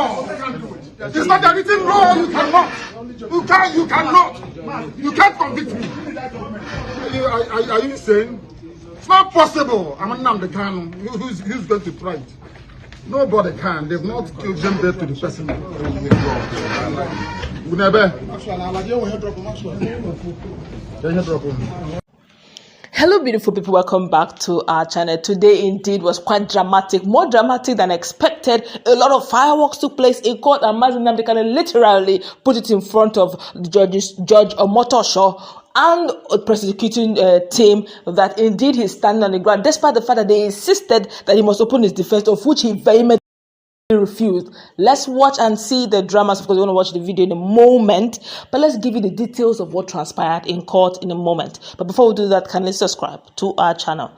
It's not a written law. You cannot. You cannot. You can't convict me. Are you insane? It's not possible. I'm Nnamdi Kanu. Who's going to try it? Nobody can. They've not given birth to the person. Hello beautiful people, welcome back to our channel. Today indeed was quite dramatic, more dramatic than expected. A lot of fireworks took place in court and Nnamdi Kanu literally put it in front of the Judge Omotosho and a prosecuting team that indeed he's standing on the ground, despite the fact that they insisted that he must open his defense, of which he vehemently refused. Let's watch and see the dramas because we want to watch the video in a moment, but let's give you the details of what transpired in court in a moment. But before we do that, kindly subscribe to our channel.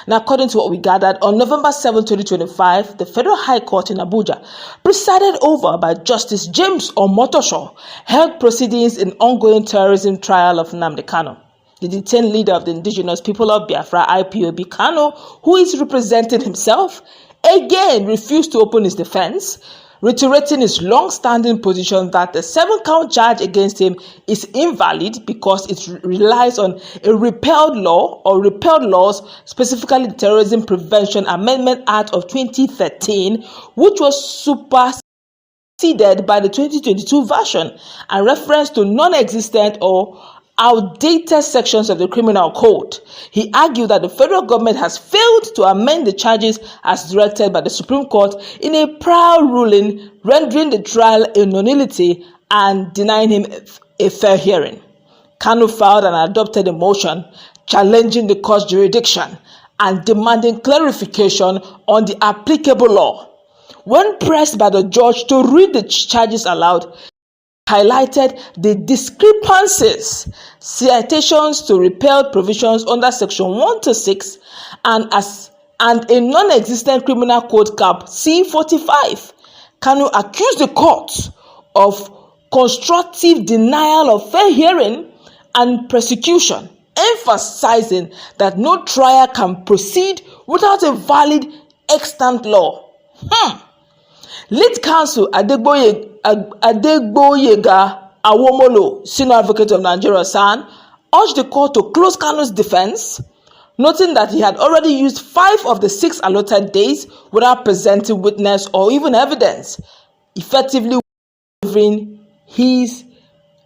Now, according to what we gathered, on November 7, 2025, the Federal High Court in Abuja, presided over by Justice James Omotosho, held proceedings in ongoing terrorism trial of Nnamdi Kanu. The detained leader of the indigenous people of Biafra, IPOB Kanu, who is representing himself, again refused to open his defense, reiterating his long-standing position that the 7-count charge against him is invalid because it relies on a repealed law or repealed laws, specifically the Terrorism Prevention Amendment Act of 2013, which was superseded by the 2022 version and reference to non-existent or outdated sections of the criminal code. He argued that the federal government has failed to amend the charges as directed by the Supreme Court in a prior ruling, rendering the trial a nullity and denying him a fair hearing. Kanu filed and adopted a motion challenging the court's jurisdiction and demanding clarification on the applicable law. When pressed by the judge to read the charges aloud, highlighted the discrepancies, citations to repealed provisions under Section 126 and a non-existent criminal code cap C45. Kanu accused the court of constructive denial of fair hearing and persecution, emphasizing that no trial can proceed without a valid extant law. Lead counsel Adegboyega Awomolo, senior advocate of Nigeria, SAN, urged the court to close Kanu's defense, noting that he had already used 5 of the 6 allotted days without presenting witness or even evidence, effectively waiving his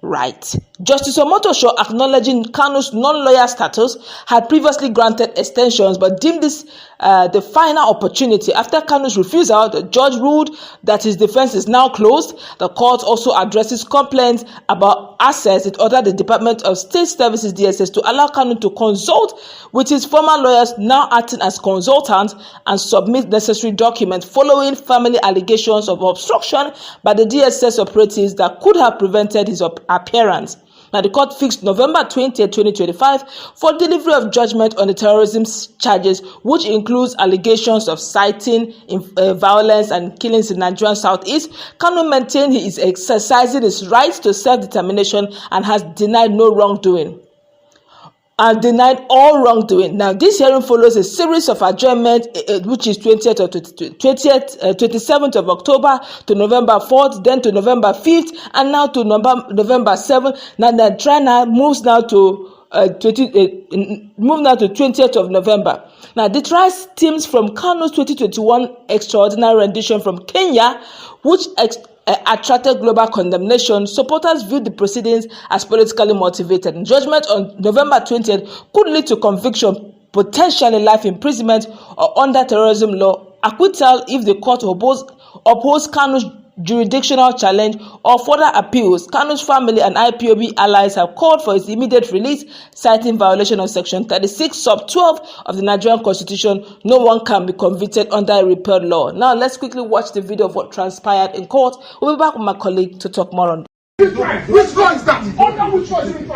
right. Justice Omotosho, acknowledging Kanu's non-lawyer status, had previously granted extensions but deemed this the final opportunity. After Kanu's refusal, the judge ruled that his defense is now closed. The court also addresses complaints about access. It ordered the Department of State Services DSS to allow Kanu to consult with his former lawyers, now acting as consultants, and submit necessary documents following family allegations of obstruction by the DSS operatives that could have prevented his appearance. Now, the court fixed November 20, 2025 for delivery of judgment on the terrorism charges, which includes allegations of inciting violence and killings in Nigerian Southeast. Kanu maintained he is exercising his rights to self-determination and has denied no wrongdoing. Denied all wrongdoing. Now, this hearing follows a series of adjournments, which is 27th of October to November 4th, then to November 5th, and now to November 7th. Now, the trial moves now to 20th of November. Now, the trial stems from Kanu's 2021 extraordinary rendition from Kenya, which attracted global condemnation. Supporters viewed the proceedings as politically motivated. And judgment on November 20th could lead to conviction, potentially life imprisonment, or under terrorism law, acquittal if the court upholds Kanu's jurisdictional challenge or further appeals. Kanu's family and IPOB allies have called for his immediate release, citing violation of Section 36, sub 12 of the Nigerian Constitution. No one can be convicted under a repealed law. Now, let's quickly watch the video of what transpired in court. We'll be back with my colleague to talk more on this. Which law is that? Under which law is it?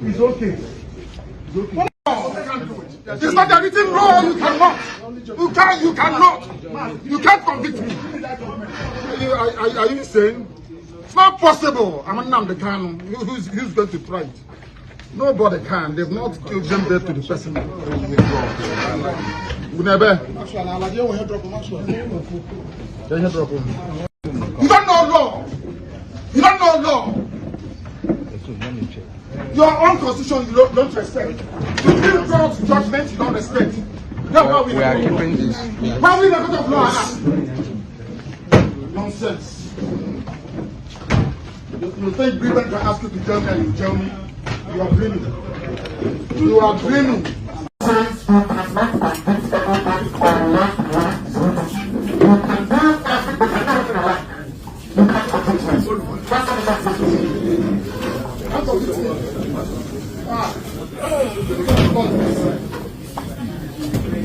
It's okay. It's not a written law. You cannot. You can't convict me. Are you insane? It's not possible. I'm Nnamdi Kanu. Who's going to try it? Nobody can. They've not given birth to the person. You don't know law. You don't know law. Your own constitution you don't respect. Supreme Court judgment you don't respect. We are keeping this. Why we the court of law? Nonsense. You think Britain can ask you to tell me and you tell me? You are dreaming. You are dreaming.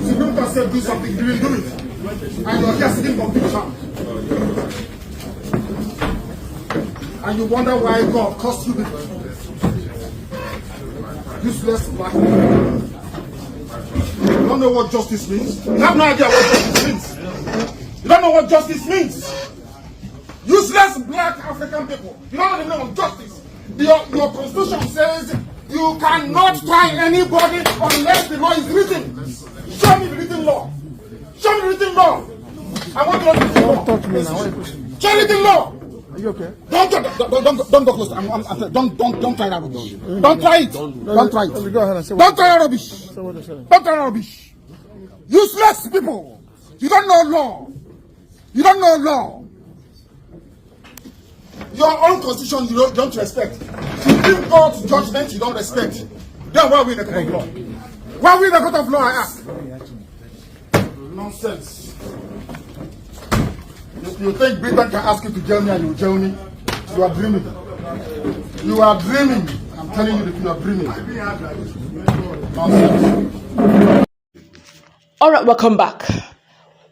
Supreme Court said do something, you will do it. And you are just sitting conviction. And you wonder why God cost you people. Useless black people. You don't know what justice means. You have no idea what justice means. You don't know what justice means. Useless black African people. You don't know the meaning of justice. Your constitution says you cannot try anybody unless the law is written. Show me the written law. Show me the written law. I want to know the written law. Talk to me now. Show me the written law. Are you okay? Don't go close. Don't try that rubbish. Don't try it. Don't try it. Let me go ahead and say Don't try that rubbish. Say what you're saying. Don't try that rubbish. Useless people. You don't know law. You don't know law. Your own constitution you don't respect. Supreme Court judgment you don't respect. Then why are we in the court of law? Why are we in the court of law, I ask? Nonsense. You think Britain can ask you to jail me and you jail me? You are dreaming. You are dreaming. I'm telling you that you are dreaming. Nonsense. All right, welcome back.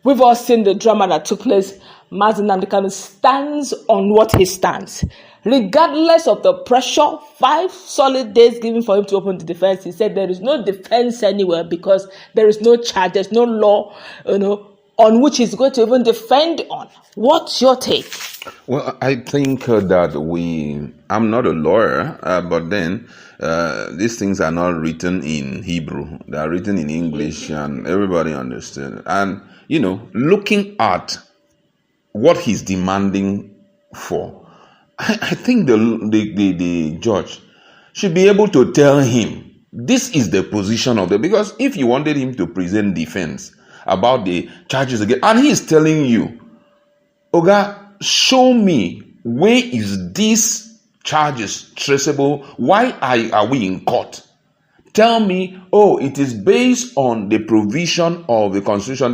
We've all seen the drama that took place. Nnamdi Kanu stands on what he stands. Regardless of the pressure, 5 solid days given for him to open the defense, he said there is no defense anywhere because there is no charge, there's no law, on which he's going to even defend on. What's your take? Well, I think that I'm not a lawyer, but then these things are not written in Hebrew. They are written in English and everybody understands. And, looking at what he's demanding for, I think the judge should be able to tell him, this is the position of because if you wanted him to present defense about the charges again, and he is telling you, Oga, show me where is these charges traceable? Why are we in court? Tell me, it is based on the provision of the Constitution.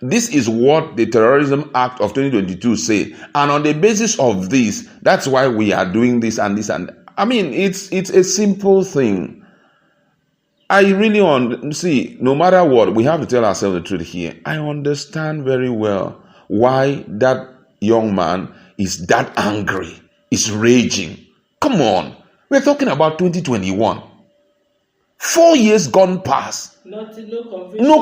This is what the Terrorism Act of 2022 say. And on the basis of this, that's why we are doing this and this. And I mean, it's a simple thing. I really see, no matter what, we have to tell ourselves the truth here. I understand very well why that young man is that angry, is raging. Come on, we're talking about 2021. 4 years gone past. No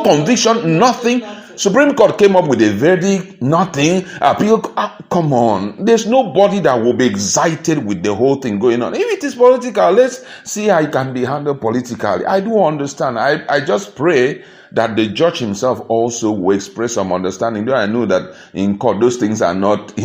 conviction, nothing. Supreme Court came up with a verdict, nothing. Appeal. Come on. There's nobody that will be excited with the whole thing going on. If it is political, let's see how it can be handled politically. I do understand. I just pray that the judge himself also will express some understanding. Though I know that in court, those things are not,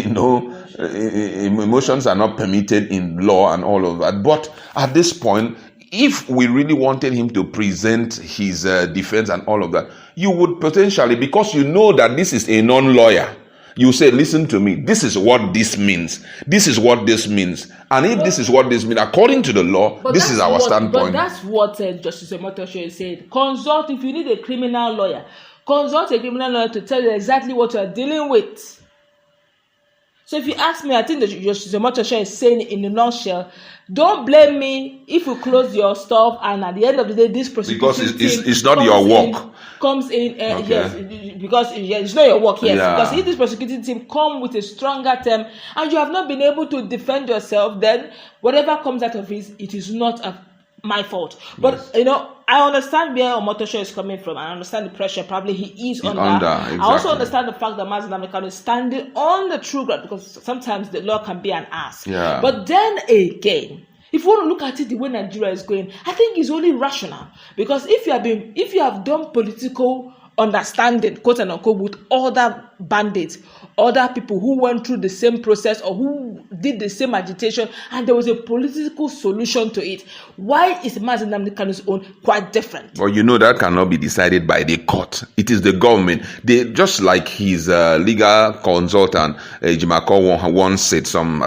emotions are not permitted in law and all of that. But at this point, if we really wanted him to present his defense and all of that, you would potentially, because you know that this is a non-lawyer, you say, listen to me, this is what this means. This is what this means. And if this is what this means, according to the law, this is our standpoint. But that's what Justice Omotosho said. Consult, if you need a criminal lawyer, consult a criminal lawyer to tell you exactly what you are dealing with. So if you ask me, I think that Justice Omotosho is saying in a nutshell, don't blame me if you close your stuff and at the end of the day, this prosecution because it's not your work. Comes in, okay. Yes, because it's not your work, yes. Yeah. Because if this prosecuting team come with a stronger term and you have not been able to defend yourself, then whatever comes out of it is not my fault. But yes. I understand where Omotosho is coming from. I understand the pressure probably he is under. Exactly. I also understand the fact that Nnamdi Kanu is standing on the true ground, because sometimes the law can be an ass. Yeah. But then again, if you want to look at it the way Nigeria is going, I think it's only rational. Because if you have done political understanding, quote and unquote, with other bandits, other people who went through the same process or who did the same agitation, and there was a political solution to it. Why is Mazi Nnamdi Kanu's own quite different? Well, you know that cannot be decided by the court. It is the government. They just like his legal consultant, Ejimako, once said some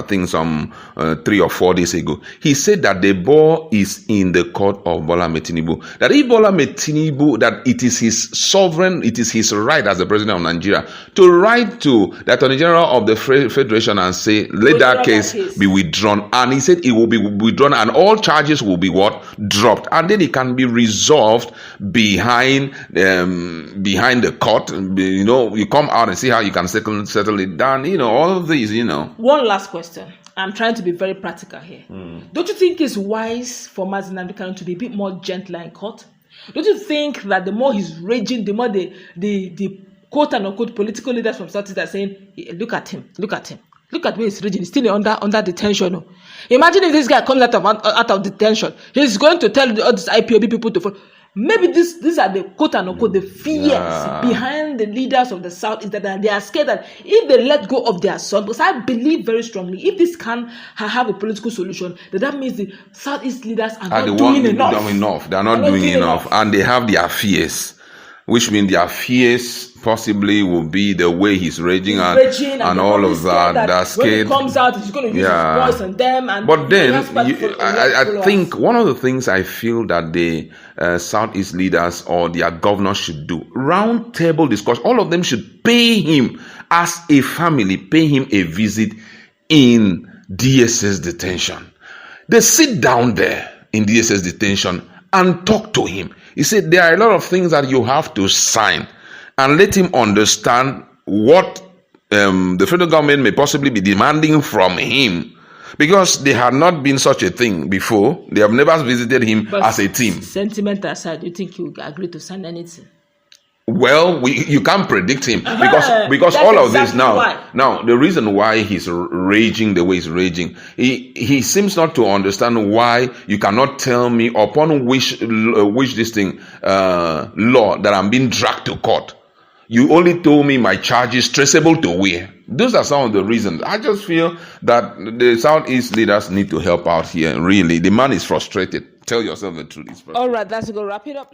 3 or 4 days ago. He said that the ball is in the court of Bola Ahmed Tinubu. That if Bola Ahmed Tinubu, that it is his sovereign, it is his right as the president of Nigeria to write to the Attorney General of the Federation and say, let that case be withdrawn. And he said it will be withdrawn and all charges will be what? Dropped. And then it can be resolved behind the court. You know, you come out and see how you can settle it down. You know, all of these, you know. One last question. I'm trying to be very practical here. Don't you think it's wise for Mazi Nnamdi Kanu to be a bit more gentler in court? Don't you think that the more he's raging, the more the quote and unquote political leaders from Southeast are saying, hey, look at him, look at where he's raging, he's still under detention. No? Imagine if this guy comes out of detention, he's going to tell all these IPOB people to follow. Maybe these are the quote and unquote the fears behind the leaders of the South, is that they are scared that if they let go of their son, because I believe very strongly if this can have a political solution, that means the Southeast leaders are not doing enough. They are not doing enough, and they have their fears, which means their fears possibly will be the way he's raging and all of that. They're scared. When he comes out, he's going to use his voice on them. But then, I think one of the things I feel that the Southeast leaders or their governors should do, round table discussion, all of them should pay him as a family, pay him a visit in DSS detention. They sit down there in DSS detention and talk to him. He said there are a lot of things that you have to sign, and let him understand what the federal government may possibly be demanding from him, because they had not been such a thing before. They have never visited him as a team. Sentiment aside, do you think you agree to sign anything? Well, you can't predict him because all of this now the reason why he's raging the way he's raging, he seems not to understand why you cannot tell me upon which this thing law that I'm being dragged to court. You only told me my charges traceable to where. Those are some of the reasons. I just feel that the Southeast leaders need to help out here. Really, the man is frustrated. Tell yourself the truth. All right, that's going to wrap it up.